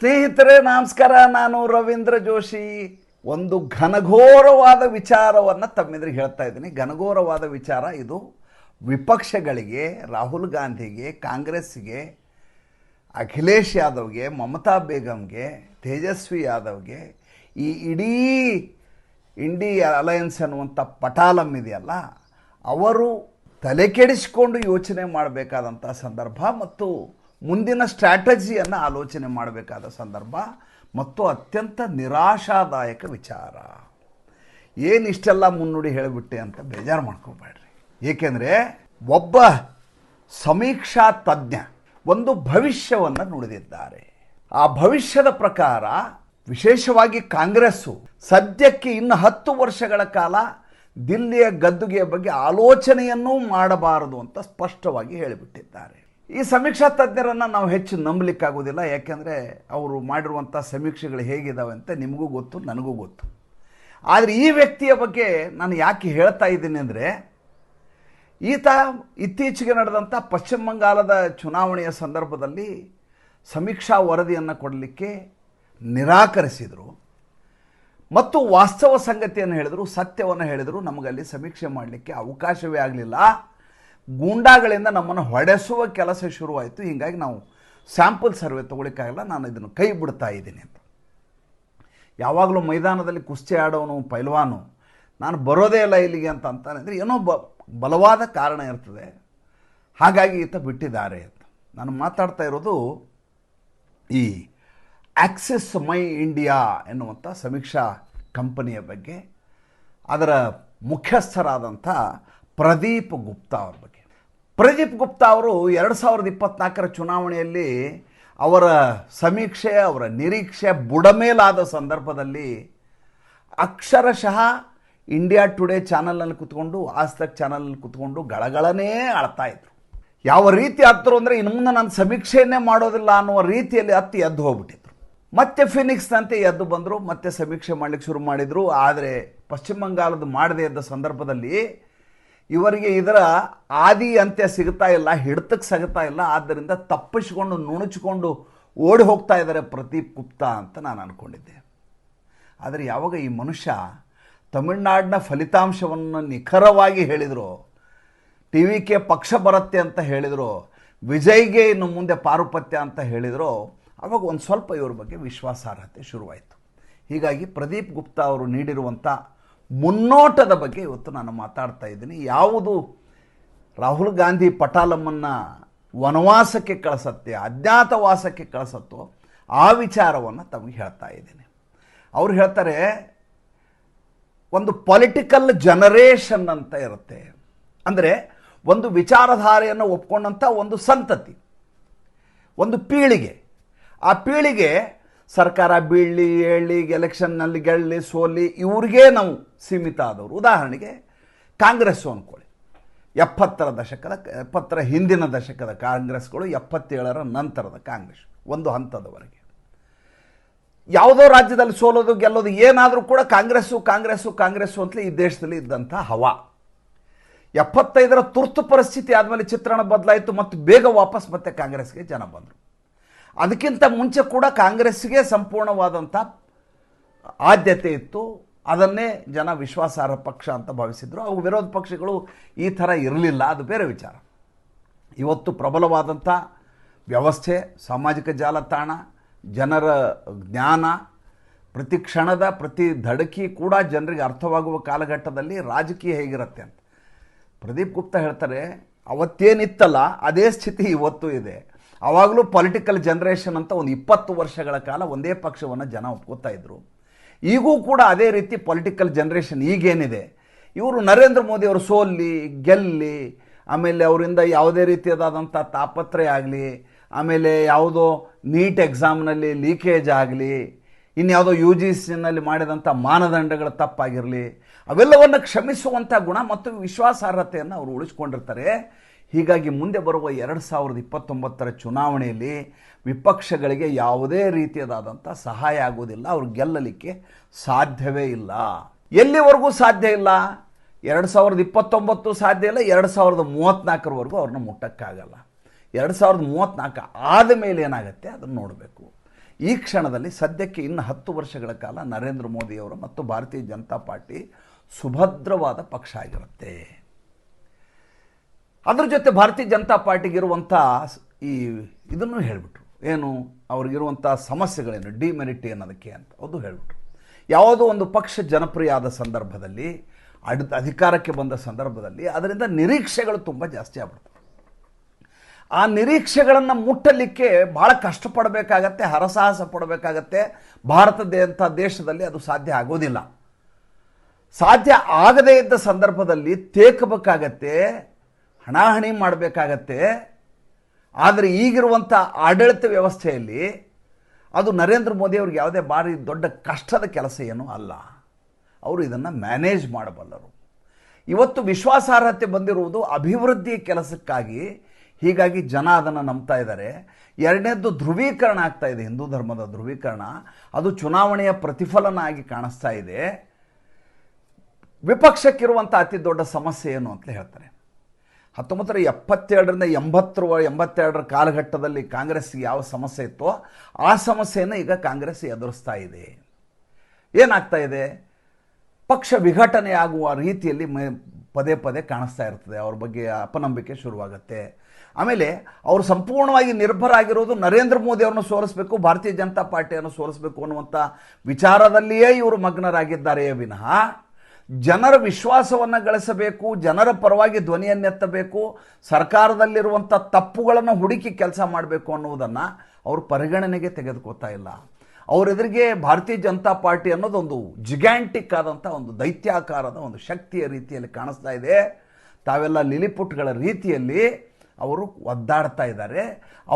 ಸ್ನೇಹಿತರೆ ನಮಸ್ಕಾರ. ನಾನು ರವೀಂದ್ರ ಜೋಶಿ. ಒಂದು ಘನಘೋರವಾದ ವಿಚಾರವನ್ನು ತಮ್ಮೆದುರಿಗೆ ಹೇಳ್ತಾ ಇದ್ದೀನಿ. ಘನಘೋರವಾದ ವಿಚಾರ ಇದು. ವಿಪಕ್ಷಗಳಿಗೆ, ರಾಹುಲ್ ಗಾಂಧಿಗೆ, ಕಾಂಗ್ರೆಸ್ಸಿಗೆ, ಅಖಿಲೇಶ್ ಯಾದವ್ಗೆ, ಮಮತಾ ಬೇಗಂಗೆ, ತೇಜಸ್ವಿ ಯಾದವ್ಗೆ, ಈ ಇಡೀ ಇಂಡಿಯಾ ಅಲಯನ್ಸ್ ಅನ್ನುವಂಥ ಪಟಾಲಂ ಇದೆಯಲ್ಲ, ಅವರು ತಲೆ ಕೆಡಿಸಿಕೊಂಡು ಯೋಚನೆ ಮಾಡಬೇಕಾದಂಥ ಸಂದರ್ಭ ಮತ್ತು ಮುಂದಿನ ಸ್ಟ್ರಾಟಜಿಯನ್ನು ಆಲೋಚನೆ ಮಾಡಬೇಕಾದ ಸಂದರ್ಭ ಮತ್ತು ಅತ್ಯಂತ ನಿರಾಶಾದಾಯಕ ವಿಚಾರ. ಏನಿಷ್ಟೆಲ್ಲ ಮುನ್ನುಡಿ ಹೇಳಿಬಿಟ್ಟೆ ಅಂತ ಬೇಜಾರು ಮಾಡ್ಕೋಬೇಡ್ರಿ. ಏಕೆಂದರೆ ಒಬ್ಬ ಸಮೀಕ್ಷಾ ತಜ್ಞ ಒಂದು ಭವಿಷ್ಯವನ್ನು ನುಡಿದಿದ್ದಾರೆ. ಆ ಭವಿಷ್ಯದ ಪ್ರಕಾರ ವಿಶೇಷವಾಗಿ ಕಾಂಗ್ರೆಸ್ಸು ಸದ್ಯಕ್ಕೆ ಇನ್ನು 10 ವರ್ಷಗಳ ಕಾಲ ದಿಲ್ಲಿಯ ಗದ್ದುಗೆಯ ಬಗ್ಗೆ ಆಲೋಚನೆಯನ್ನೂ ಮಾಡಬಾರದು ಅಂತ ಸ್ಪಷ್ಟವಾಗಿ ಹೇಳಿಬಿಟ್ಟಿದ್ದಾರೆ. ಈ ಸಮೀಕ್ಷಾ ತಜ್ಞರನ್ನು ನಾವು ಹೆಚ್ಚು ನಂಬಲಿಕ್ಕಾಗೋದಿಲ್ಲ. ಯಾಕೆಂದರೆ ಅವರು ಮಾಡಿರುವಂಥ ಸಮೀಕ್ಷೆಗಳು ಹೇಗಿದ್ದಾವೆ ಅಂತ ನಿಮಗೂ ಗೊತ್ತು, ನನಗೂ ಗೊತ್ತು. ಆದರೆ ಈ ವ್ಯಕ್ತಿಯ ಬಗ್ಗೆ ನಾನು ಯಾಕೆ ಹೇಳ್ತಾ ಇದ್ದೀನಿ ಅಂದರೆ, ಈತ ಇತ್ತೀಚೆಗೆ ನಡೆದಂಥ ಪಶ್ಚಿಮ ಬಂಗಾಳದ ಚುನಾವಣೆಯ ಸಂದರ್ಭದಲ್ಲಿ ಸಮೀಕ್ಷಾ ವರದಿಯನ್ನು ಕೊಡಲಿಕ್ಕೆ ನಿರಾಕರಿಸಿದರು ಮತ್ತು ವಾಸ್ತವ ಸಂಗತಿಯನ್ನು ಹೇಳಿದರು, ಸತ್ಯವನ್ನು ಹೇಳಿದರು. ನಮಗಲ್ಲಿ ಸಮೀಕ್ಷೆ ಮಾಡಲಿಕ್ಕೆ ಅವಕಾಶವೇ ಆಗಲಿಲ್ಲ. ಗೂಂಡಾಗಳಿಂದ ನಮ್ಮನ್ನು ಹೊಡೆಸುವ ಕೆಲಸ ಶುರುವಾಯಿತು. ಹೀಗಾಗಿ ನಾವು ಸ್ಯಾಂಪಲ್ ಸರ್ವೆ ತೊಗೊಳಿಕ್ಕಾಗಲ್ಲ, ನಾನು ಇದನ್ನು ಕೈ ಬಿಡ್ತಾ ಇದ್ದೀನಿ ಅಂತ. ಯಾವಾಗಲೂ ಮೈದಾನದಲ್ಲಿ ಕುಸ್ತಿ ಆಡೋನು ಪೈಲ್ವಾನು ನಾನು ಬರೋದೇ ಇಲ್ಲ ಇಲ್ಲಿಗೆ ಅಂತ ಅಂತಾನೆ ಅಂದರೆ ಏನೋ ಬಲವಾದ ಕಾರಣ ಇರ್ತದೆ. ಹಾಗಾಗಿ ಈತ ಬಿಟ್ಟಿದ್ದಾರೆ ಅಂತ. ನಾನು ಮಾತಾಡ್ತಾ ಇರೋದು ಈ ಆಕ್ಸಿಸ್ ಮೈ ಇಂಡಿಯಾ ಎನ್ನುವಂಥ ಸಮೀಕ್ಷಾ ಕಂಪನಿಯ ಬಗ್ಗೆ, ಅದರ ಮುಖ್ಯಸ್ಥರಾದಂಥ ಪ್ರದೀಪ್ ಗುಪ್ತಾ ಅವ್ರ ಬಗ್ಗೆ. ಪ್ರದೀಪ್ ಗುಪ್ತಾ ಅವರು 2024 ಚುನಾವಣೆಯಲ್ಲಿ ಅವರ ಸಮೀಕ್ಷೆ, ಅವರ ನಿರೀಕ್ಷೆ ಬುಡಮೇಲಾದ ಸಂದರ್ಭದಲ್ಲಿ ಅಕ್ಷರಶಃ ಇಂಡಿಯಾ ಟುಡೇ ಚಾನಲ್ನಲ್ಲಿ ಕೂತ್ಕೊಂಡು, ಆಜ್ ತಕ್ ಚಾನಲ್ನಲ್ಲಿ ಕೂತ್ಕೊಂಡು ಗಳಗಳನೇ ಆಳ್ತಾ ಇದ್ರು. ಯಾವ ರೀತಿ ಹತ್ತರು ಅಂದರೆ ಇನ್ನು ಮುಂದೆ ನಾನು ಸಮೀಕ್ಷೆಯನ್ನೇ ಮಾಡೋದಿಲ್ಲ ಅನ್ನುವ ರೀತಿಯಲ್ಲಿ ಹತ್ತಿ ಎದ್ದು ಹೋಗ್ಬಿಟ್ಟಿದ್ರು. ಮತ್ತೆ ಫಿನಿಕ್ಸ್ನಂತೆ ಎದ್ದು ಬಂದರು, ಮತ್ತೆ ಸಮೀಕ್ಷೆ ಮಾಡಲಿಕ್ಕೆ ಶುರು ಮಾಡಿದರು. ಆದರೆ ಪಶ್ಚಿಮ ಬಂಗಾಳದ ಮಾಡದೇ ಇದ್ದ ಸಂದರ್ಭದಲ್ಲಿ ಇವರಿಗೆ ಇದರ ಆದಿ ಅಂತ್ಯ ಸಿಗ್ತಾ ಇಲ್ಲ, ಹಿಡಿತಕ್ಕೆ ಸಿಗ್ತಾ ಇಲ್ಲ. ಆದ್ದರಿಂದ ತಪ್ಪಿಸಿಕೊಂಡು ನುಣುಚಿಕೊಂಡು ಓಡಿ ಹೋಗ್ತಾ ಇದ್ದಾರೆ ಪ್ರದೀಪ್ ಗುಪ್ತಾ ಅಂತ ನಾನು ಅಂದ್ಕೊಂಡಿದ್ದೆ. ಆದರೆ ಯಾವಾಗ ಈ ಮನುಷ್ಯ ತಮಿಳುನಾಡಿನ ಫಲಿತಾಂಶವನ್ನು ನಿಖರವಾಗಿ ಹೇಳಿದರು, TVK ಪಕ್ಷ ಬರುತ್ತೆ ಅಂತ ಹೇಳಿದರು, ವಿಜಯ್ಗೆ ಇನ್ನು ಮುಂದೆ ಪಾರುಪತ್ಯ ಅಂತ ಹೇಳಿದರು, ಆವಾಗ ಒಂದು ಸ್ವಲ್ಪ ಇವ್ರ ಬಗ್ಗೆ ವಿಶ್ವಾಸಾರ್ಹತೆ ಶುರುವಾಯಿತು. ಹೀಗಾಗಿ ಪ್ರದೀಪ್ ಗುಪ್ತಾ ಅವರು ನೀಡಿರುವಂಥ ಮುನ್ನೋಟದ ಬಗ್ಗೆ ಇವತ್ತು ನಾನು ಮಾತಾಡ್ತಾ ಇದ್ದೀನಿ. ಯಾವುದು ರಾಹುಲ್ ಗಾಂಧಿ ಪಟಾಲಮ್ಮನ್ನು ವನವಾಸಕ್ಕೆ ಕಳಿಸತ್ತೆ, ಅಜ್ಞಾತವಾಸಕ್ಕೆ ಕಳಿಸತ್ತೋ ಆ ವಿಚಾರವನ್ನು ತಮಗೆ ಹೇಳ್ತಾ ಇದ್ದೀನಿ. ಅವ್ರು ಹೇಳ್ತಾರೆ, ಒಂದು ಪೊಲಿಟಿಕಲ್ ಜನರೇಷನ್ ಅಂತ ಇರುತ್ತೆ. ಅಂದರೆ ಒಂದು ವಿಚಾರಧಾರೆಯನ್ನು ಒಪ್ಕೊಂಡಂಥ ಒಂದು ಸಂತತಿ, ಒಂದು ಪೀಳಿಗೆ. ಆ ಪೀಳಿಗೆ ಸರ್ಕಾರ ಬೀಳಲಿ ಏಳಲಿ, ಎಲೆಕ್ಷನ್ನಲ್ಲಿ ಗೆಲ್ಲಿ ಸೋಲಿ, ಇವ್ರಿಗೆ ನಾವು ಸೀಮಿತ ಆದವರು. ಉದಾಹರಣೆಗೆ ಕಾಂಗ್ರೆಸ್ಸು ಅಂದ್ಕೊಳ್ಳಿ. 70ರ ಹಿಂದಿನ ದಶಕದ ಕಾಂಗ್ರೆಸ್ಗಳು, 77ರ ನಂತರದ ಕಾಂಗ್ರೆಸ್, ಒಂದು ಹಂತದವರೆಗೆ ಯಾವುದೋ ರಾಜ್ಯದಲ್ಲಿ ಸೋಲೋದು ಗೆಲ್ಲೋದು ಏನಾದರೂ ಕೂಡ ಕಾಂಗ್ರೆಸ್ಸು ಅಂತಲೇ ಈ ದೇಶದಲ್ಲಿ ಇದ್ದಂಥ ಹವಾ. 75ರ ತುರ್ತು ಪರಿಸ್ಥಿತಿ ಆದಮೇಲೆ ಚಿತ್ರಣ ಬದಲಾಯಿತು ಮತ್ತು ಬೇಗ ವಾಪಸ್ ಮತ್ತೆ ಕಾಂಗ್ರೆಸ್ಗೆ ಜನ ಬಂದರು. ಅದಕ್ಕಿಂತ ಮುಂಚೆ ಕೂಡ ಕಾಂಗ್ರೆಸ್ಸಿಗೆ ಸಂಪೂರ್ಣವಾದಂಥ ಆದ್ಯತೆ ಇತ್ತು. ಅದನ್ನೇ ಜನ ವಿಶ್ವಾಸಾರ್ಹ ಪಕ್ಷ ಅಂತ ಭಾವಿಸಿದರು. ಅವು ವಿರೋಧ ಪಕ್ಷಗಳು ಈ ಥರ ಇರಲಿಲ್ಲ, ಅದು ಬೇರೆ ವಿಚಾರ. ಇವತ್ತು ಪ್ರಬಲವಾದಂಥ ವ್ಯವಸ್ಥೆ, ಸಾಮಾಜಿಕ ಜಾಲತಾಣ, ಜನರ ಜ್ಞಾನ, ಪ್ರತಿ ಕ್ಷಣದ ಪ್ರತಿ ಧಡಕಿ ಕೂಡ ಜನರಿಗೆ ಅರ್ಥವಾಗುವ ಕಾಲಘಟ್ಟದಲ್ಲಿ ರಾಜಕೀಯ ಹೇಗಿರುತ್ತೆ ಅಂತ ಪ್ರದೀಪ್ ಗುಪ್ತಾ ಹೇಳ್ತಾರೆ. ಅವತ್ತೇನಿತ್ತಲ್ಲ ಅದೇ ಸ್ಥಿತಿ ಇವತ್ತು ಇದೆ. ಆವಾಗಲೂ ಪೊಲಿಟಿಕಲ್ ಜನ್ರೇಷನ್ ಅಂತ ಒಂದು 20 ವರ್ಷಗಳ ಕಾಲ ಒಂದೇ ಪಕ್ಷವನ್ನು ಜನ ಒಪ್ಕೋತಾ ಇದ್ರು. ಈಗೂ ಕೂಡ ಅದೇ ರೀತಿ ಪೊಲಿಟಿಕಲ್ ಜನ್ರೇಷನ್ ಈಗೇನಿದೆ, ಇವರು ನರೇಂದ್ರ ಮೋದಿ ಅವರು ಸೋಲ್ಲಿ ಗೆಲ್ಲಿ, ಆಮೇಲೆ ಅವರಿಂದ ಯಾವುದೇ ರೀತಿಯಾದಂಥ ತಾಪತ್ರಯ ಆಗಲಿ, ಆಮೇಲೆ ಯಾವುದೋ ನೀಟ್ ಎಕ್ಸಾಮ್ನಲ್ಲಿ ಲೀಕೇಜ್ ಆಗಲಿ, ಇನ್ಯಾವುದೋ UGCನಲ್ಲಿ ಮಾಡಿದಂಥ ಮಾನದಂಡಗಳ ತಪ್ಪಾಗಿರಲಿ, ಅವೆಲ್ಲವನ್ನು ಕ್ಷಮಿಸುವಂಥ ಗುಣ ಮತ್ತು ವಿಶ್ವಾಸಾರ್ಹತೆಯನ್ನು ಅವರು ಉಳಿಸ್ಕೊಂಡಿರ್ತಾರೆ. ಹೀಗಾಗಿ ಮುಂದೆ ಬರುವ 2029ರ ಚುನಾವಣೆಯಲ್ಲಿ ವಿಪಕ್ಷಗಳಿಗೆ ಯಾವುದೇ ರೀತಿಯಾದಂಥ ಸಹಾಯ ಆಗೋದಿಲ್ಲ. ಅವರು ಗೆಲ್ಲಲಿಕ್ಕೆ ಸಾಧ್ಯವೇ ಇಲ್ಲ. ಎಲ್ಲಿವರೆಗೂ ಸಾಧ್ಯ ಇಲ್ಲ? 2029 ಸಾಧ್ಯ ಇಲ್ಲ, 2034ವರೆಗೂ ಅವ್ರನ್ನ ಮುಟ್ಟಕ್ಕಾಗಲ್ಲ. 2034 ಆದ ಮೇಲೆ ಏನಾಗುತ್ತೆ ಅದನ್ನು ನೋಡಬೇಕು. ಈ ಕ್ಷಣದಲ್ಲಿ ಸದ್ಯಕ್ಕೆ ಇನ್ನು 10 ವರ್ಷಗಳ ಕಾಲ ನರೇಂದ್ರ ಮೋದಿಯವರು ಮತ್ತು ಭಾರತೀಯ ಜನತಾ ಪಾರ್ಟಿ ಸುಭದ್ರವಾದ ಪಕ್ಷ ಆಗಿರುತ್ತೆ. ಅದ್ರ ಜೊತೆ ಭಾರತೀಯ ಜನತಾ ಪಾರ್ಟಿಗಿರುವಂಥ ಇದನ್ನು ಹೇಳಿಬಿಟ್ರು, ಏನು ಅವ್ರಿಗಿರುವಂಥ ಸಮಸ್ಯೆಗಳೇನು, ಡಿಮೆರಿಟ್ ಏನದಕ್ಕೆ ಅಂತ ಅದು ಹೇಳಿಬಿಟ್ರು. ಯಾವುದೋ ಒಂದು ಪಕ್ಷ ಜನಪ್ರಿಯ ಆದ ಸಂದರ್ಭದಲ್ಲಿ, ಅಧಿಕಾರಕ್ಕೆ ಬಂದ ಸಂದರ್ಭದಲ್ಲಿ ಅದರಿಂದ ನಿರೀಕ್ಷೆಗಳು ತುಂಬ ಜಾಸ್ತಿ ಆಗ್ಬಿಡ್ತವೆ. ಆ ನಿರೀಕ್ಷೆಗಳನ್ನು ಮುಟ್ಟಲಿಕ್ಕೆ ಭಾಳ ಕಷ್ಟಪಡಬೇಕಾಗತ್ತೆ, ಹರಸಾಹಸ ಪಡಬೇಕಾಗತ್ತೆ. ಭಾರತದಂಥ ದೇಶದಲ್ಲಿ ಅದು ಸಾಧ್ಯ ಆಗೋದಿಲ್ಲ. ಸಾಧ್ಯ ಆಗದೇ ಇದ್ದ ಸಂದರ್ಭದಲ್ಲಿ ತೇಕಬೇಕಾಗತ್ತೆ, ಹಣಾಹಣಿ ಮಾಡಬೇಕಾಗತ್ತೆ. ಆದರೆ ಈಗಿರುವಂಥ ಆಡಳಿತ ವ್ಯವಸ್ಥೆಯಲ್ಲಿ ಅದು ನರೇಂದ್ರ ಮೋದಿ ಅವ್ರಿಗೆ ಯಾವುದೇ ಭಾರಿ ದೊಡ್ಡ ಕಷ್ಟದ ಕೆಲಸ ಏನೂ ಅಲ್ಲ. ಅವರು ಇದನ್ನು ಮ್ಯಾನೇಜ್ ಮಾಡಬಲ್ಲರು. ಇವತ್ತು ವಿಶ್ವಾಸಾರ್ಹತೆ ಬಂದಿರುವುದು ಅಭಿವೃದ್ಧಿ ಕೆಲಸಕ್ಕಾಗಿ, ಹೀಗಾಗಿ ಜನ ಅದನ್ನು ನಂಬ್ತಾ ಇದ್ದಾರೆ. ಎರಡನೇದ್ದು ಧ್ರುವೀಕರಣ ಆಗ್ತಾ ಇದೆ, ಹಿಂದೂ ಧರ್ಮದ ಧ್ರುವೀಕರಣ, ಅದು ಚುನಾವಣೆಯ ಪ್ರತಿಫಲನ ಆಗಿ ಕಾಣಿಸ್ತಾ ಇದೆ. ವಿಪಕ್ಷಕ್ಕಿರುವಂಥ ಅತಿ ದೊಡ್ಡ ಸಮಸ್ಯೆ ಏನು ಅಂತ ಹೇಳ್ತಾರೆ. 1972ರಿಂದ 82ರ ಕಾಲಘಟ್ಟದಲ್ಲಿ ಕಾಂಗ್ರೆಸ್ಗೆ ಯಾವ ಸಮಸ್ಯೆ ಇತ್ತೋ ಆ ಸಮಸ್ಯೆಯನ್ನು ಈಗ ಕಾಂಗ್ರೆಸ್ ಎದುರಿಸ್ತಾ ಇದೆ. ಏನಾಗ್ತಾ ಇದೆ, ಪಕ್ಷ ವಿಘಟನೆಯಾಗುವ ರೀತಿಯಲ್ಲಿ ಪದೇ ಪದೇ ಕಾಣಿಸ್ತಾ ಇರ್ತದೆ. ಅವ್ರ ಬಗ್ಗೆ ಅಪನಂಬಿಕೆ ಶುರುವಾಗುತ್ತೆ. ಆಮೇಲೆ ಅವರು ಸಂಪೂರ್ಣವಾಗಿ ನಿರ್ಭರ ಆಗಿರೋದು ನರೇಂದ್ರ ಮೋದಿ ಅವ್ರನ್ನ ಸೋಲಿಸಬೇಕು, ಭಾರತೀಯ ಜನತಾ ಪಾರ್ಟಿಯನ್ನು ಸೋಲಿಸಬೇಕು ಅನ್ನುವಂಥ ವಿಚಾರದಲ್ಲಿಯೇ ಇವರು ಮಗ್ನರಾಗಿದ್ದಾರೆಯೇ ವಿನಃ ಜನರ ವಿಶ್ವಾಸವನ್ನು ಗಳಿಸಬೇಕು, ಜನರ ಪರವಾಗಿ ಧ್ವನಿಯನ್ನೆತ್ತಬೇಕು, ಸರ್ಕಾರದಲ್ಲಿರುವಂಥ ತಪ್ಪುಗಳನ್ನು ಹುಡುಕಿ ಕೆಲಸ ಮಾಡಬೇಕು ಅನ್ನುವುದನ್ನು ಅವರು ಪರಿಗಣನೆಗೆ ತೆಗೆದುಕೊಳ್ತಾ ಇಲ್ಲ. ಅವರೆದುರಿಗೆ ಭಾರತೀಯ ಜನತಾ ಪಾರ್ಟಿ ಅನ್ನೋದೊಂದು ಜಿಗ್ಯಾಂಟಿಕ್ ಆದಂಥ ಒಂದು ದೈತ್ಯಾಕಾರದ ಒಂದು ಶಕ್ತಿಯ ರೀತಿಯಲ್ಲಿ ಕಾಣಿಸ್ತಾ ಇದೆ. ತಾವೆಲ್ಲ ಲಿಲಿಪುಟ್ಗಳ ರೀತಿಯಲ್ಲಿ ಅವರು ಒದ್ದಾಡ್ತಾ ಇದ್ದಾರೆ.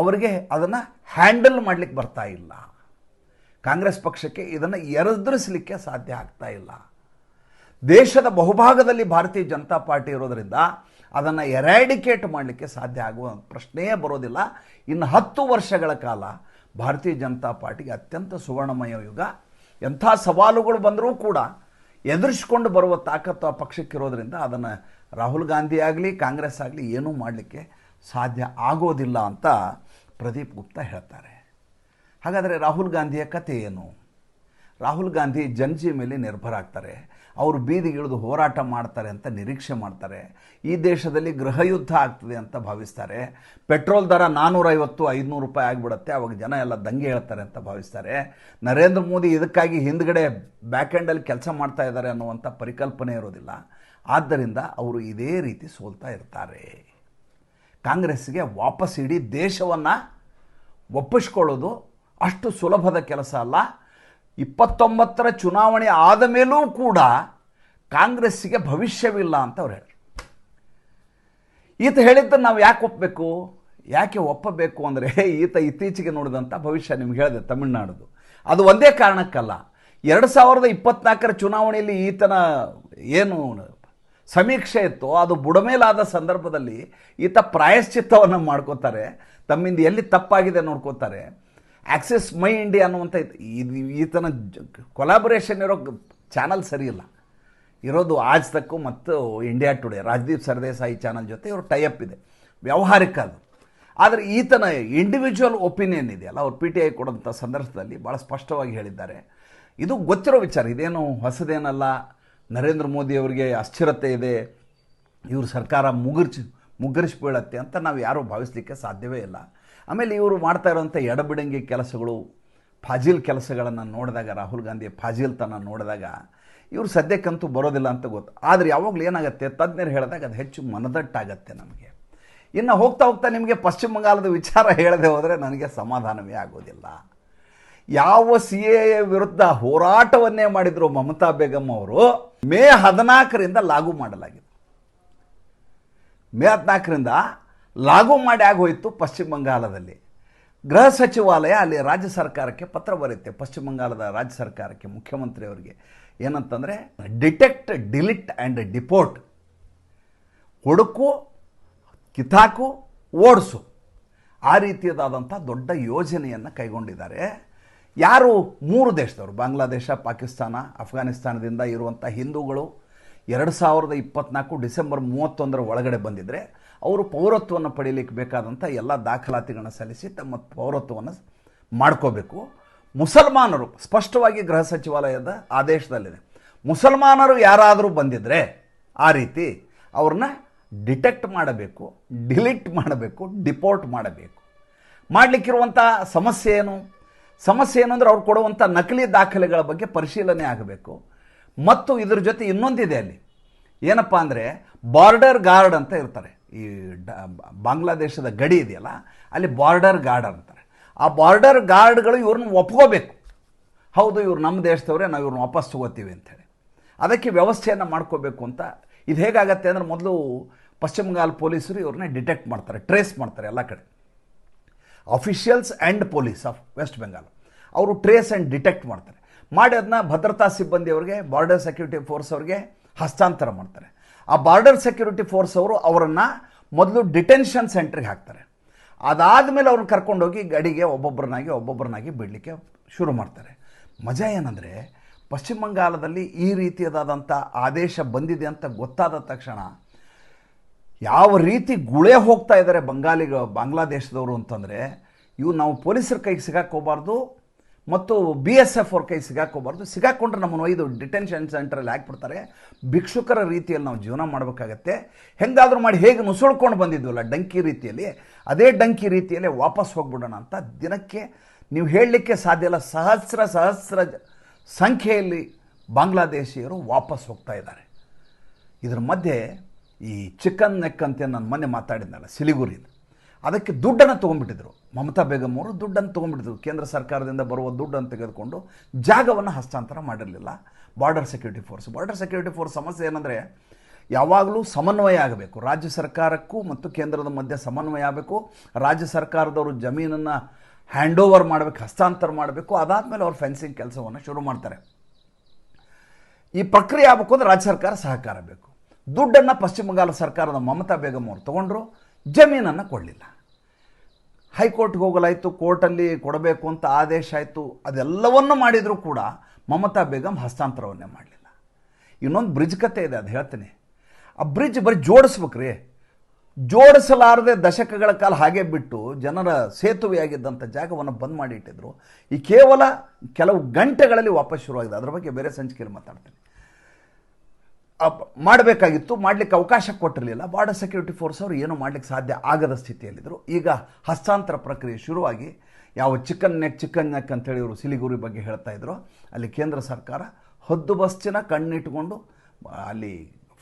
ಅವರಿಗೆ ಅದನ್ನು ಹ್ಯಾಂಡಲ್ ಮಾಡಲಿಕ್ಕೆ ಬರ್ತಾ ಇಲ್ಲ. ಕಾಂಗ್ರೆಸ್ ಪಕ್ಷಕ್ಕೆ ಇದನ್ನು ಎದುರಿಸಲಿಕ್ಕೆ ಸಾಧ್ಯ ಆಗ್ತಾ ಇಲ್ಲ. ದೇಶದ ಬಹುಭಾಗದಲ್ಲಿ ಭಾರತೀಯ ಜನತಾ ಪಾರ್ಟಿ ಇರೋದರಿಂದ ಅದನ್ನು ಎರಾಡಿಕೇಟ್ ಮಾಡಲಿಕ್ಕೆ ಸಾಧ್ಯ ಆಗುವ ಪ್ರಶ್ನೆಯೇ ಬರೋದಿಲ್ಲ. ಇನ್ನು 10 ವರ್ಷಗಳ ಕಾಲ ಭಾರತೀಯ ಜನತಾ ಪಾರ್ಟಿಗೆ ಅತ್ಯಂತ ಸುವರ್ಣಮಯ ಯುಗ. ಎಂಥ ಸವಾಲುಗಳು ಬಂದರೂ ಕೂಡ ಎದುರಿಸಿಕೊಂಡು ಬರುವ ತಾಕತ್ತು ಆ ಪಕ್ಷಕ್ಕಿರೋದ್ರಿಂದ ಅದನ್ನು ರಾಹುಲ್ ಗಾಂಧಿ ಆಗಲಿ ಕಾಂಗ್ರೆಸ್ ಆಗಲಿ ಏನೂ ಮಾಡಲಿಕ್ಕೆ ಸಾಧ್ಯ ಆಗೋದಿಲ್ಲ ಅಂತ ಪ್ರದೀಪ್ ಗುಪ್ತಾ ಹೇಳ್ತಾರೆ. ಹಾಗಾದರೆ ರಾಹುಲ್ ಗಾಂಧಿಯ ಕಥೆ ಏನು? ರಾಹುಲ್ ಗಾಂಧಿ ಜನಜಿ ಮೇಲೆ ನಿರ್ಭರ ಆಗ್ತಾರೆ. ಅವರು ಬೀದಿಗಿಳಿದು ಹೋರಾಟ ಮಾಡ್ತಾರೆ ಅಂತ ನಿರೀಕ್ಷೆ ಮಾಡ್ತಾರೆ. ಈ ದೇಶದಲ್ಲಿ ಗೃಹಯುದ್ಧ ಆಗ್ತದೆ ಅಂತ ಭಾವಿಸ್ತಾರೆ. ಪೆಟ್ರೋಲ್ ದರ 450-500 ರೂಪಾಯಿ ಆಗಿಬಿಡುತ್ತೆ, ಅವಾಗ ಜನ ಎಲ್ಲ ದಂಗೆ ಹೇಳ್ತಾರೆ ಅಂತ ಭಾವಿಸ್ತಾರೆ. ನರೇಂದ್ರ ಮೋದಿ ಇದಕ್ಕಾಗಿ ಹಿಂದ್ಗಡೆ ಬ್ಯಾಕ್ ಎಂಡಲ್ಲಿ ಕೆಲಸ ಮಾಡ್ತಾ ಇದ್ದಾರೆ ಅನ್ನುವಂಥ ಪರಿಕಲ್ಪನೆ ಇರೋದಿಲ್ಲ. ಆದ್ದರಿಂದ ಅವರು ಇದೇ ರೀತಿ ಸೋಲ್ತಾ ಇರ್ತಾರೆ. ಕಾಂಗ್ರೆಸ್ಸಿಗೆ ವಾಪಸ್ ಇಡೀ ದೇಶವನ್ನು ಒಪ್ಪಿಸ್ಕೊಳ್ಳೋದು ಅಷ್ಟು ಸುಲಭದ ಕೆಲಸ ಅಲ್ಲ. 29ರ ಚುನಾವಣೆ ಆದ ಮೇಲೂ ಕೂಡ ಕಾಂಗ್ರೆಸ್ಸಿಗೆ ಭವಿಷ್ಯವಿಲ್ಲ ಅಂತ ಅವ್ರು ಹೇಳಿದ್ರು. ಈತ ಹೇಳಿದ್ದನ್ನು ನಾವು ಯಾಕೆ ಒಪ್ಪಬೇಕು ಅಂದರೆ ಈತ ಇತ್ತೀಚೆಗೆ ನೋಡಿದಂಥ ಭವಿಷ್ಯ ನಿಮ್ಗೆ ಹೇಳಿದೆ, ತಮಿಳುನಾಡುದು. ಅದು ಒಂದೇ ಕಾರಣಕ್ಕಲ್ಲ, 2024ರ ಚುನಾವಣೆಯಲ್ಲಿ ಈತನ ಏನು ಸಮೀಕ್ಷೆ ಇತ್ತು ಅದು ಬುಡಮೇಲಾದ ಸಂದರ್ಭದಲ್ಲಿ ಈತ ಪ್ರಾಯಶ್ಚಿತ್ತವನ್ನು ಮಾಡ್ಕೋತಾರೆ. ತಮ್ಮಿಂದ ಎಲ್ಲಿ ತಪ್ಪಾಗಿದೆ ನೋಡ್ಕೋತಾರೆ. ಆಕ್ಸಿಸ್ ಮೈ ಇಂಡಿಯಾ ಅನ್ನುವಂಥ ಈತನ ಕೊಲಾಬರೇಷನ್ ಇರೋ ಚಾನಲ್ ಸರಿಯಿಲ್ಲ. ಇರೋದು ಆಜ್ ತಕ್ಕು ಮತ್ತು ಇಂಡಿಯಾ ಟುಡೇ, ರಾಜದೀಪ್ ಸರ್ದೇಸಾಯಿ ಚಾನಲ್ ಜೊತೆ ಇವರು ಟೈಅಪ್ ಇದೆ, ವ್ಯಾವಹಾರಿಕ ಅದು. ಆದರೆ ಈತನ ಇಂಡಿವಿಜುವಲ್ ಒಪಿನಿಯನ್ ಇದೆಯಲ್ಲ, ಅವ್ರು PTI ಕೊಡೋಂಥ ಸಂದರ್ಭದಲ್ಲಿ ಭಾಳ ಸ್ಪಷ್ಟವಾಗಿ ಹೇಳಿದ್ದಾರೆ. ಇದು ಗೊತ್ತಿರೋ ವಿಚಾರ, ಇದೇನು ಹೊಸದೇನಲ್ಲ. ನರೇಂದ್ರ ಮೋದಿ ಅವರಿಗೆ ಅಸ್ಥಿರತೆ ಇದೆ, ಇವರು ಸರ್ಕಾರ ಮುಗ್ಗರಿಸಿಬೀಳತ್ತೆ ಅಂತ ನಾವು ಯಾರೂ ಭಾವಿಸಲಿಕ್ಕೆ ಸಾಧ್ಯವೇ ಇಲ್ಲ. ಆಮೇಲೆ ಇವರು ಮಾಡ್ತಾ ಇರೋಂಥ ಎಡಬಿಡಂಗಿ ಕೆಲಸಗಳು, ಫಾಜಿಲ್ ಕೆಲಸಗಳನ್ನು ನೋಡಿದಾಗ, ರಾಹುಲ್ ಗಾಂಧಿಯ ಫಾಜಿಲ್ತನ ನೋಡಿದಾಗ ಇವರು ಸದ್ಯಕ್ಕಂತೂ ಬರೋದಿಲ್ಲ ಅಂತ ಗೊತ್ತು. ಆದರೆ ಯಾವಾಗಲೂ ಏನಾಗುತ್ತೆ, ತಜ್ಞರು ಹೇಳಿದಾಗ ಅದು ಹೆಚ್ಚು ಮನದಟ್ಟಾಗತ್ತೆ ನಮಗೆ. ಇನ್ನು ಹೋಗ್ತಾ ಹೋಗ್ತಾ ನಿಮಗೆ ಪಶ್ಚಿಮ ಬಂಗಾಳದ ವಿಚಾರ ಹೇಳದೆ ಹೋದರೆ ನನಗೆ ಸಮಾಧಾನವೇ ಆಗೋದಿಲ್ಲ. ಯಾವ CAA ವಿರುದ್ಧ ಹೋರಾಟವನ್ನೇ ಮಾಡಿದ್ರು ಮಮತಾ ಬೇಗಂ ಅವರು, ಮೇ 14ರಿಂದ ಲಾಗು ಮಾಡಲಾಗಿದೆ. ಮೇ 14ರಿಂದ ಲಾಗು ಮಾಡಿ ಆಗೋಯ್ತು ಪಶ್ಚಿಮ ಬಂಗಾಳದಲ್ಲಿ. ಗೃಹ ಸಚಿವಾಲಯ ಅಲ್ಲಿ ರಾಜ್ಯ ಸರ್ಕಾರಕ್ಕೆ ಪತ್ರ ಬರುತ್ತೆ, ಪಶ್ಚಿಮ ಬಂಗಾಳದ ರಾಜ್ಯ ಸರ್ಕಾರಕ್ಕೆ, ಮುಖ್ಯಮಂತ್ರಿಯವರಿಗೆ. ಏನಂತಂದರೆ ಡಿಟೆಕ್ಟ್, ಡಿಲಿಟ್ ಆ್ಯಂಡ್ ಡಿಪೋರ್ಟ್, ಹುಡುಕು, ಕಿತಾಕು, ಓಡಿಸು, ಆ ರೀತಿಯಾದಂಥ ದೊಡ್ಡ ಯೋಜನೆಯನ್ನು ಕೈಗೊಂಡಿದ್ದಾರೆ. ಯಾರು 3 ದೇಶದವರು, ಬಾಂಗ್ಲಾದೇಶ, ಪಾಕಿಸ್ತಾನ, ಅಫ್ಘಾನಿಸ್ತಾನದಿಂದ ಇರುವಂಥ ಹಿಂದೂಗಳು 2024 ಡಿಸೆಂಬರ್ 31ರ ಒಳಗಡೆ ಬಂದಿದ್ದರೆ ಅವರು ಪೌರತ್ವವನ್ನು ಪಡೀಲಿಕ್ಕೆ ಬೇಕಾದಂಥ ಎಲ್ಲ ದಾಖಲಾತಿಗಳನ್ನು ಸಲ್ಲಿಸಿ ತಮ್ಮ ಪೌರತ್ವವನ್ನು ಮಾಡ್ಕೋಬೇಕು. ಮುಸಲ್ಮಾನರು ಸ್ಪಷ್ಟವಾಗಿ ಗೃಹ ಸಚಿವಾಲಯದ ಆದೇಶದಲ್ಲಿದೆ, ಮುಸಲ್ಮಾನರು ಯಾರಾದರೂ ಬಂದಿದ್ದರೆ ಆ ರೀತಿ ಅವ್ರನ್ನ ಡಿಟೆಕ್ಟ್ ಮಾಡಬೇಕು, ಡಿಲೀಟ್ ಮಾಡಬೇಕು, ಡಿಪೋರ್ಟ್ ಮಾಡಬೇಕು. ಮಾಡಲಿಕ್ಕಿರುವಂಥ ಸಮಸ್ಯೆ ಏನು ಅಂದರೆ ಅವ್ರು ಕೊಡುವಂಥ ನಕಲಿ ದಾಖಲೆಗಳ ಬಗ್ಗೆ ಪರಿಶೀಲನೆ ಆಗಬೇಕು. ಮತ್ತು ಇದ್ರ ಜೊತೆ ಇನ್ನೊಂದಿದೆ, ಅಲ್ಲಿ ಏನಪ್ಪ ಅಂದರೆ ಬಾರ್ಡರ್ ಗಾರ್ಡ್ ಅಂತ ಇರ್ತಾರೆ. ಈ ಬಾಂಗ್ಲಾದೇಶದ ಗಡಿ ಇದೆಯಲ್ಲ, ಅಲ್ಲಿ ಬಾರ್ಡರ್ ಗಾರ್ಡ್ ಅಂತಾರೆ. ಆ ಬಾರ್ಡರ್ ಗಾರ್ಡ್ಗಳು ಇವ್ರನ್ನ ಒಪ್ಕೋಬೇಕು, ಹೌದು ಇವ್ರು ನಮ್ಮ ದೇಶದವರೇ, ನಾವು ಇವ್ರನ್ನ ವಾಪಸ್ ತಗೋತೀವಿ ಅಂಥೇಳಿ. ಅದಕ್ಕೆ ವ್ಯವಸ್ಥೆಯನ್ನು ಮಾಡ್ಕೋಬೇಕು ಅಂತ. ಇದು ಹೇಗಾಗತ್ತೆ ಅಂದರೆ, ಮೊದಲು ಪಶ್ಚಿಮ ಬಂಗಾಳ ಪೊಲೀಸರು ಇವ್ರನ್ನ ಡಿಟೆಕ್ಟ್ ಮಾಡ್ತಾರೆ, ಟ್ರೇಸ್ ಮಾಡ್ತಾರೆ ಎಲ್ಲ ಕಡೆ. Officials and police of West Bengal ಅವರು ಟ್ರೇಸ್ ಆ್ಯಂಡ್ ಡಿಟೆಕ್ಟ್ ಮಾಡ್ತಾರೆ. ಮಾಡಿ ಅದನ್ನ ಭದ್ರತಾ ಸಿಬ್ಬಂದಿಯವರಿಗೆ, ಬಾರ್ಡರ್ ಸೆಕ್ಯೂರಿಟಿ ಫೋರ್ಸ್ ಅವ್ರಿಗೆ ಹಸ್ತಾಂತರ ಮಾಡ್ತಾರೆ. ಆ ಬಾರ್ಡರ್ ಸೆಕ್ಯೂರಿಟಿ ಫೋರ್ಸ್ ಅವರು ಅವರನ್ನು ಮೊದಲು ಡಿಟೆನ್ಷನ್ ಸೆಂಟ್ರಿಗೆ ಹಾಕ್ತಾರೆ. ಅದಾದಮೇಲೆ ಅವ್ರನ್ನ ಕರ್ಕೊಂಡೋಗಿ ಗಡಿಗೆ ಒಬ್ಬೊಬ್ಬರನ್ನಾಗಿ ಬಿಡಲಿಕ್ಕೆ ಶುರು ಮಾಡ್ತಾರೆ. ಮಜಾ ಏನಂದರೆ, ಪಶ್ಚಿಮ ಬಂಗಾಳದಲ್ಲಿ ಈ ರೀತಿಯಾದಂಥ ಆದೇಶ ಬಂದಿದೆ ಅಂತ ಗೊತ್ತಾದ ತಕ್ಷಣ ಯಾವ ರೀತಿ ಗುಳೆ ಹೋಗ್ತಾ ಇದ್ದಾರೆ ಬಾಂಗ್ಲಾದೇಶದವರು ಅಂತಂದರೆ, ಇವು ನಾವು ಪೊಲೀಸರ ಕೈಗೆ ಸಿಗಾಕೋಬಾರ್ದು ಮತ್ತು BSF ಅವ್ರ ಕೈ ಸಿಗಾಕೋಬಾರ್ದು. ಸಿಗಾಕೊಂಡ್ರೆ ನಮ್ಮನ್ನು ಒಯ್ದು ಡಿಟೆನ್ಷನ್ ಸೆಂಟ್ರಲ್ಲಿ ಹಾಕ್ಬಿಡ್ತಾರೆ. ಭಿಕ್ಷುಕರ ರೀತಿಯಲ್ಲಿ ನಾವು ಜೀವನ ಮಾಡಬೇಕಾಗತ್ತೆ. ಹೆಂಗಾದರೂ ಮಾಡಿ ಹೇಗೆ ನುಸುಳ್ಕೊಂಡು ಬಂದಿದ್ವಲ್ಲ ಡಂಕಿ ರೀತಿಯಲ್ಲಿ, ಅದೇ ಡಂಕಿ ರೀತಿಯಲ್ಲೇ ವಾಪಸ್ ಹೋಗ್ಬಿಡೋಣ ಅಂತ ದಿನಕ್ಕೆ ನೀವು ಹೇಳಲಿಕ್ಕೆ ಸಾಧ್ಯ ಇಲ್ಲ, ಸಹಸ್ರ ಸಂಖ್ಯೆಯಲ್ಲಿ ಬಾಂಗ್ಲಾದೇಶಿಯರು ವಾಪಸ್ ಹೋಗ್ತಾ ಇದ್ದಾರೆ. ಇದರ ಮಧ್ಯೆ ಈ ಚಿಕನ್ ನೆಕ್ ಅಂತ ನಾನು ಮೊನ್ನೆ ಮಾತಾಡಿದ್ನಲ್ಲ ಸಿಲಿಗುರಿದು, ಅದಕ್ಕೆ ದುಡ್ಡನ್ನು ತೊಗೊಂಡ್ಬಿಟ್ಟಿದ್ರು. ಮಮತಾ ಬೇಗಂ ಅವರು ದುಡ್ಡನ್ನು ತೊಗೊಂಡ್ಬಿಟ್ಟಿದ್ರು. ಕೇಂದ್ರ ಸರ್ಕಾರದಿಂದ ಬರುವ ದುಡ್ಡನ್ನು ತೆಗೆದುಕೊಂಡು ಜಾಗವನ್ನು ಹಸ್ತಾಂತರ ಮಾಡಿರಲಿಲ್ಲ ಬಾರ್ಡರ್ ಸೆಕ್ಯೂರಿಟಿ ಫೋರ್ಸ್. ಸಮಸ್ಯೆ ಏನಂದರೆ, ಯಾವಾಗಲೂ ಸಮನ್ವಯ ಆಗಬೇಕು. ರಾಜ್ಯ ಸರ್ಕಾರಕ್ಕೂ ಮತ್ತು ಕೇಂದ್ರದ ಮಧ್ಯೆ ಸಮನ್ವಯ ಆಗಬೇಕು. ರಾಜ್ಯ ಸರ್ಕಾರದವರು ಜಮೀನನ್ನು ಹ್ಯಾಂಡ್ ಓವರ್ ಮಾಡಬೇಕು, ಹಸ್ತಾಂತರ ಮಾಡಬೇಕು. ಅದಾದಮೇಲೆ ಅವ್ರು ಫೆನ್ಸಿಂಗ್ ಕೆಲಸವನ್ನು ಶುರು ಮಾಡ್ತಾರೆ. ಈ ಪ್ರಕ್ರಿಯೆ ಆಗಬೇಕು ಅಂದರೆ ರಾಜ್ಯ ಸರ್ಕಾರ ಸಹಕಾರ ಬೇಕು. ದುಡ್ಡನ್ನು ಪಶ್ಚಿಮ ಬಂಗಾಳ ಸರ್ಕಾರದ ಮಮತಾ ಬೇಗಂ ಅವರು ತೊಗೊಂಡ್ರು, ಜಮೀನನ್ನು ಕೊಡಲಿಲ್ಲ. ಹೈಕೋರ್ಟ್ಗೆ ಹೋಗಲಾಯಿತು, ಕೋರ್ಟಲ್ಲಿ ಕೊಡಬೇಕು ಅಂತ ಆದೇಶ ಆಯಿತು. ಅದೆಲ್ಲವನ್ನು ಮಾಡಿದರೂ ಕೂಡ ಮಮತಾ ಬೇಗಂ ಹಸ್ತಾಂತರವನ್ನೇ ಮಾಡಲಿಲ್ಲ. ಇನ್ನೊಂದು ಬ್ರಿಡ್ಜ್ ಕತೆ ಇದೆ, ಅದು ಹೇಳ್ತೀನಿ. ಆ ಬ್ರಿಡ್ಜ್ ಬರೀ ಜೋಡಿಸ್ಬೇಕ್ರಿ, ಜೋಡಿಸಲಾರದೆ ದಶಕಗಳ ಕಾಲ ಹಾಗೆ ಬಿಟ್ಟು ಜನರ ಸೇತುವೆಯಾಗಿದ್ದಂಥ ಜಾಗವನ್ನು ಬಂದ್ ಮಾಡಿ ಇಟ್ಟಿದ್ರು. ಈ ಕೇವಲ ಕೆಲವು ಗಂಟೆಗಳಲ್ಲಿ ವಾಪಸ್ ಶುರುವಾಗಿದೆ. ಅದರ ಬಗ್ಗೆ ಬೇರೆ ಸಂಚಿಕೆಯಲ್ಲಿ ಮಾತಾಡ್ತೀನಿ. ಮಾಡಬೇಕಾಗಿತ್ತು, ಮಾಡಲಿಕ್ಕೆ ಅವಕಾಶ ಕೊಟ್ಟಿರಲಿಲ್ಲ. ಬಾರ್ಡರ್ ಸೆಕ್ಯೂರಿಟಿ ಫೋರ್ಸ್ ಅವರು ಏನೂ ಮಾಡಲಿಕ್ಕೆ ಸಾಧ್ಯ ಆಗದ ಸ್ಥಿತಿಯಲ್ಲಿದ್ದರು. ಈಗ ಹಸ್ತಾಂತರ ಪ್ರಕ್ರಿಯೆ ಶುರುವಾಗಿ ಯಾವ ಚಿಕನ್ ನೆಕ್ ಅಂತೇಳಿ ಇವರು ಸಿಲಿಗುರಿ ಬಗ್ಗೆ ಹೇಳ್ತಾ ಇದ್ರು, ಅಲ್ಲಿ ಕೇಂದ್ರ ಸರ್ಕಾರ ಹದ್ದುಬಸ್ತಿನ ಕಣ್ಣಿಟ್ಕೊಂಡು ಅಲ್ಲಿ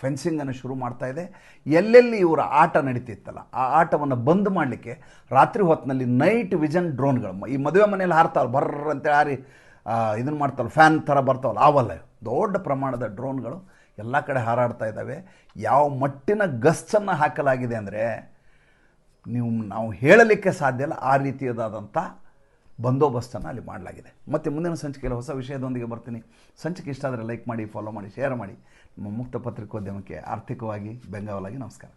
ಫೆನ್ಸಿಂಗನ್ನು ಶುರು ಮಾಡ್ತಾ ಇದೆ. ಎಲ್ಲೆಲ್ಲಿ ಇವರ ಆಟ ನಡೀತಿತ್ತಲ್ಲ, ಆ ಆಟವನ್ನು ಬಂದ್ ಮಾಡಲಿಕ್ಕೆ ರಾತ್ರಿ ಹೊತ್ತಿನಲ್ಲಿ ನೈಟ್ ವಿಷನ್ ಡ್ರೋನ್ಗಳು, ಈ ಮದುವೆ ಮನೆಯಲ್ಲಿ ಹಾರ್ತಾವಲ್ಲ ಬರ್ರ ಅಂತೇಳಿ ಹಾರಿ ಇದನ್ನು ಮಾಡ್ತಾವಲ್ಲ, ಫ್ಯಾನ್ ಥರ ಬರ್ತಾವಲ್ಲ, ಆವಲ್ಲ ದೊಡ್ಡ ಪ್ರಮಾಣದ ಡ್ರೋನ್ಗಳು ಎಲ್ಲ ಕಡೆ ಹಾರಾಡ್ತಾ ಇದ್ದಾವೆ. ಯಾವ ಮಟ್ಟಿನ ಗಸ್ತನ್ನು ಹಾಕಲಾಗಿದೆ ಅಂದರೆ ನಾವು ಹೇಳಲಿಕ್ಕೆ ಸಾಧ್ಯ ಇಲ್ಲ. ಆ ರೀತಿಯಾದಂಥ ಬಂದೋಬಸ್ತನ್ನು ಅಲ್ಲಿ ಮಾಡಲಾಗಿದೆ. ಮತ್ತು ಮುಂದಿನ ಸಂಚಿಕೆಯಲ್ಲಿ ಹೊಸ ವಿಷಯದೊಂದಿಗೆ ಬರ್ತೀನಿ. ಸಂಚಿಕೆ ಇಷ್ಟ ಆದರೆ ಲೈಕ್ ಮಾಡಿ, ಫಾಲೋ ಮಾಡಿ, ಶೇರ್ ಮಾಡಿ. ನಮ್ಮ ಮುಕ್ತ ಪತ್ರಿಕೋದ್ಯಮಕ್ಕೆ ಆರ್ಥಿಕವಾಗಿ ಬೆಂಗಾವಲಾಗಿ ನಮಸ್ಕಾರ.